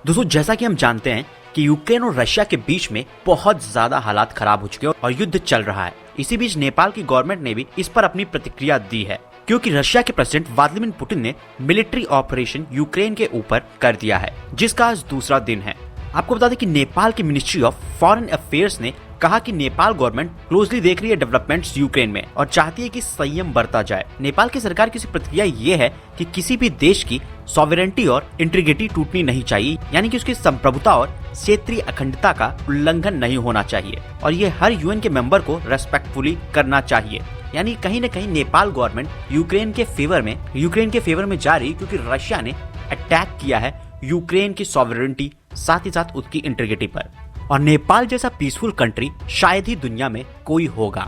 दोस्तों, जैसा कि हम जानते हैं कि यूक्रेन और रशिया के बीच में बहुत ज्यादा हालात खराब हो चुके हैं और युद्ध चल रहा है। इसी बीच नेपाल की गवर्नमेंट ने भी इस पर अपनी प्रतिक्रिया दी है, क्योंकि रशिया के प्रेसिडेंट व्लादिमीर पुतिन ने मिलिट्री ऑपरेशन यूक्रेन के ऊपर कर दिया है, जिसका आज दूसरा दिन है। आपको बता दें कि नेपाल की मिनिस्ट्री ऑफ फॉरेन अफेयर्स ने कहा कि नेपाल गवर्नमेंट क्लोजली देख रही है डेवलपमेंट्स यूक्रेन में और चाहती है कि संयम बरता जाए। नेपाल की सरकार की प्रतिक्रिया ये है कि किसी भी देश की सॉवरेनिटी और इंटीग्रिटी टूटनी नहीं चाहिए, यानी कि उसकी संप्रभुता और क्षेत्रीय अखंडता का उल्लंघन नहीं होना चाहिए और ये हर यूएन के मेंबर को रेस्पेक्टफुली करना चाहिए। यानी कहीं न कहीं नेपाल गवर्नमेंट यूक्रेन के फेवर में जा रही, क्योंकि रशिया ने अटैक किया है यूक्रेन की सॉवरेनिटी, साथ ही साथ उसकी इंटीग्रिटी पर। और नेपाल जैसा पीसफुल कंट्री शायद ही दुनिया में कोई होगा,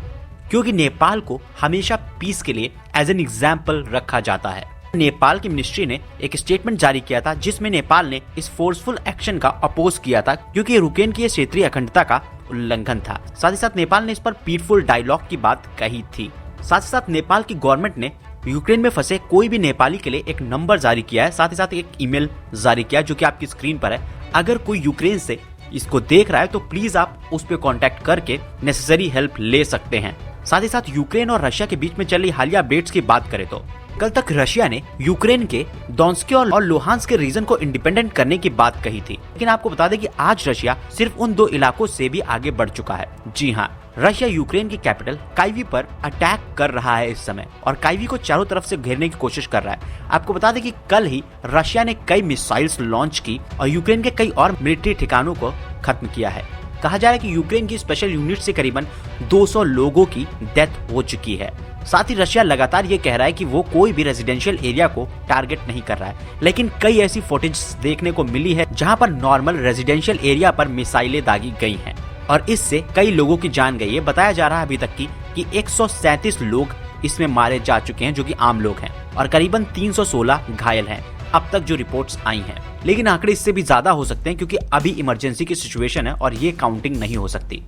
क्योंकि नेपाल को हमेशा पीस के लिए एज एन एग्जाम्पल रखा जाता है। नेपाल की मिनिस्ट्री ने एक स्टेटमेंट जारी किया था, जिसमें नेपाल ने इस फोर्सफुल एक्शन का अपोज किया था, क्योंकि यूक्रेन की क्षेत्रीय अखंडता का उल्लंघन था। साथ ही साथ नेपाल ने इस पर पीसफुल डायलॉग की बात कही थी। साथ ही साथ नेपाल की गवर्नमेंट ने यूक्रेन में फंसे कोई भी नेपाली के लिए एक नंबर जारी किया है, साथ ही साथ एक ईमेल जारी किया, जो कि आपकी स्क्रीन पर है। अगर कोई यूक्रेन से इसको देख रहा है तो प्लीज आप उस पर कॉन्टेक्ट करके नेसेसरी हेल्प ले सकते हैं। साथ ही साथ यूक्रेन और रशिया के बीच में चल रही हालिया अपडेट्स की बात करें तो कल तक रशिया ने यूक्रेन के डोनेट्स्क और लुहांस्क के रीजन को इंडिपेंडेंट करने की बात कही थी, लेकिन आपको बता दें कि आज रशिया सिर्फ उन दो इलाकों से भी आगे बढ़ चुका है। जी हाँ, रशिया यूक्रेन की कैपिटल काइवी पर अटैक कर रहा है इस समय और काइवी को चारों तरफ से घेरने की कोशिश कर रहा है। आपको बता दें कि कल ही रशिया ने कई मिसाइल्स लॉन्च की और यूक्रेन के कई और मिलिट्री ठिकानों को खत्म किया है। कहा जा रहा है कि यूक्रेन की स्पेशल यूनिट से करीबन 200 लोगों की डेथ हो चुकी है। साथ ही रशिया लगातार ये कह रहा है कि वो कोई भी रेजिडेंशियल एरिया को टारगेट नहीं कर रहा है, लेकिन कई ऐसी फुटेज देखने को मिली है जहां पर नॉर्मल रेजिडेंशियल एरिया पर मिसाइलें दागी गई हैं और इससे कई लोगों की जान गई है। बताया जा रहा है अभी तक कि 137 लोग इसमें मारे जा चुके हैं, जो कि आम लोग हैं, और करीबन 316 घायल हैं अब तक जो रिपोर्ट्स आई हैं। लेकिन आंकड़े इससे भी ज्यादा हो सकते हैं, क्योंकि अभी इमरजेंसी की सिचुएशन है और ये काउंटिंग नहीं हो सकती।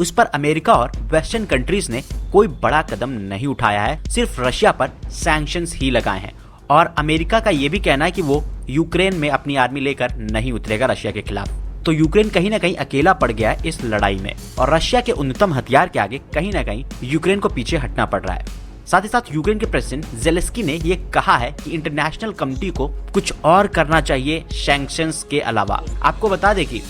उस पर अमेरिका और वेस्टर्न कंट्रीज ने कोई बड़ा कदम नहीं उठाया है, सिर्फ रशिया पर सैंक्शंस ही लगाए हैं। और अमेरिका का ये भी कहना है कि वो यूक्रेन में अपनी आर्मी लेकर नहीं उतरेगा रशिया के खिलाफ। तो यूक्रेन कहीं ना कहीं अकेला पड़ गया है इस लड़ाई में और रशिया के उन्नतम हथियार के आगे कहीं ना कहीं यूक्रेन को पीछे हटना पड़ रहा है। साथ ही साथ यूक्रेन के प्रेसिडेंट जेलेंस्की ने ये कहा है कि इंटरनेशनल कम्युनिटी को कुछ और करना चाहिए सैंक्शंस के अलावा। आपको बता दें कि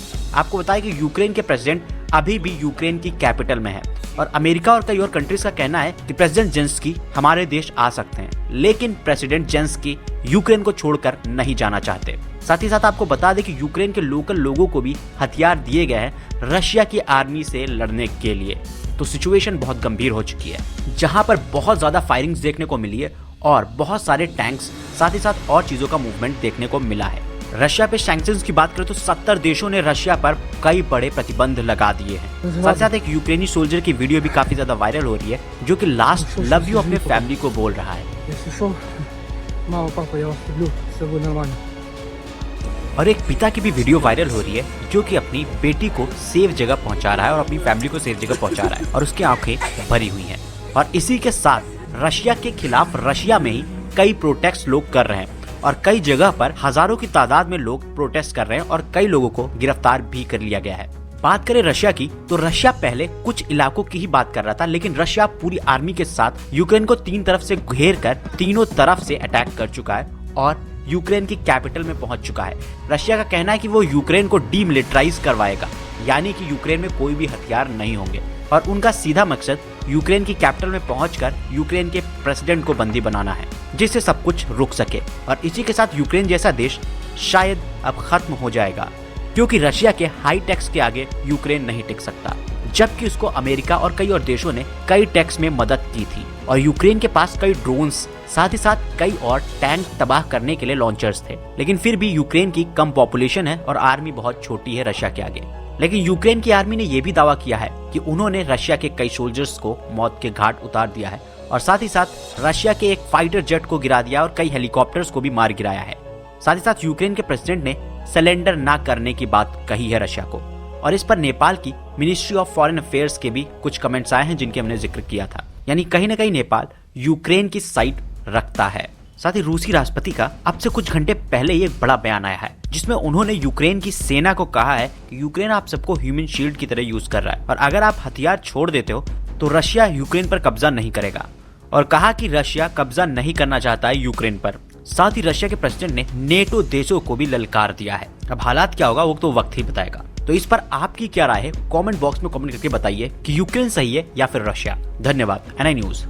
यूक्रेन के प्रेसिडेंट अभी भी यूक्रेन की कैपिटल में है और अमेरिका और कई और कंट्रीज का कहना है कि प्रेसिडेंट जेलेंस्की हमारे देश आ सकते हैं, लेकिन प्रेसिडेंट जेलेंस्की यूक्रेन को छोड़कर नहीं जाना चाहते। साथ ही साथ आपको बता दें कि यूक्रेन के लोकल लोगों को भी हथियार दिए गए हैं रशिया की आर्मी से लड़ने के लिए। तो सिचुएशन बहुत गंभीर हो चुकी है, जहां पर बहुत ज्यादा फायरिंग्स देखने को मिली है और बहुत सारे टैंक्स, साथ ही साथ और चीजों का मूवमेंट देखने को मिला है। रशिया पे सैंक्शंस की बात करें तो 70 देशों ने रशिया पर कई बड़े प्रतिबंध लगा दिए हैं। साथ ही साथ एक यूक्रेनी सोल्जर की वीडियो भी काफी ज्यादा वायरल हो रही है, जो कि लास्ट लव यू अपने फैमिली को बोल रहा है। और एक पिता की भी वीडियो वायरल हो रही है, जो कि अपनी बेटी को सेफ जगह पहुंचा रहा है और अपनी फैमिली को सेफ जगह पहुंचा रहा है और उसकी आंखें भरी हुई हैं। और इसी के साथ रशिया के खिलाफ रशिया में ही कई प्रोटेस्ट लोग कर रहे हैं और कई जगह पर हजारों की तादाद में लोग प्रोटेस्ट कर रहे हैं और कई लोगों को गिरफ्तार भी कर लिया गया है। बात करें रशिया की तो रशिया पहले कुछ इलाकों की ही बात कर रहा था, लेकिन रशिया पूरी आर्मी के साथ यूक्रेन को तीन तरफ से घेर कर तीनों तरफ से अटैक कर चुका है और यूक्रेन की कैपिटल में पहुंच चुका है। रशिया का कहना है कि वो यूक्रेन को डीमिलिटराइज करवाएगा, यानी कि यूक्रेन में कोई भी हथियार नहीं होंगे और उनका सीधा मकसद यूक्रेन की कैपिटल में पहुंचकर यूक्रेन के प्रेसिडेंट को बंदी बनाना है, जिससे सब कुछ रुक सके। और इसी के साथ यूक्रेन जैसा देश शायद अब खत्म हो जाएगा, क्योंकि रशिया के हाई टैक्स के आगे यूक्रेन नहीं टिक सकता, जबकि उसको अमेरिका और कई और देशों ने कई टैक्स में मदद की थी और यूक्रेन के पास कई ड्रोन्स, साथ ही साथ कई और टैंक तबाह करने के लिए लॉन्चर्स थे। लेकिन फिर भी यूक्रेन की कम पॉपुलेशन है और आर्मी बहुत छोटी है रशिया के आगे। लेकिन यूक्रेन की आर्मी ने यह भी दावा किया है कि उन्होंने रशिया के कई सोल्जर्स को मौत के घाट उतार दिया है और साथ ही साथ रशिया के एक फाइटर जेट को गिरा दिया और कई हेलीकॉप्टर्स को भी मार गिराया है। साथ ही साथ यूक्रेन के प्रेसिडेंट ने सरेंडर ना करने की बात कही है रशिया को और इस पर नेपाल की मिनिस्ट्री ऑफ फॉरेन अफेयर्स के भी कुछ कमेंट्स आए हैं, जिनके हमने जिक्र किया था। यानी कहीं ना कहीं नेपाल यूक्रेन की साइड रखता है। साथ ही रूसी राष्ट्रपति का अब से कुछ घंटे पहले ही एक बड़ा बयान आया है, जिसमें उन्होंने यूक्रेन की सेना को कहा है कि यूक्रेन आप सबको ह्यूमन शील्ड की तरह यूज कर रहा है और अगर आप हथियार छोड़ देते हो तो रशिया यूक्रेन पर कब्जा नहीं करेगा, और कहा कि रशिया कब्जा नहीं करना चाहता है यूक्रेन पर। साथ ही रशिया के प्रेसिडेंट ने नेटो देशों को भी ललकार दिया है। अब हालात क्या होगा वो तो वक्त ही बताएगा। तो इस पर आपकी क्या राय है, कमेंट बॉक्स में कमेंट करके बताइए कि यूक्रेन सही है या फिर रशिया। धन्यवाद। NI news.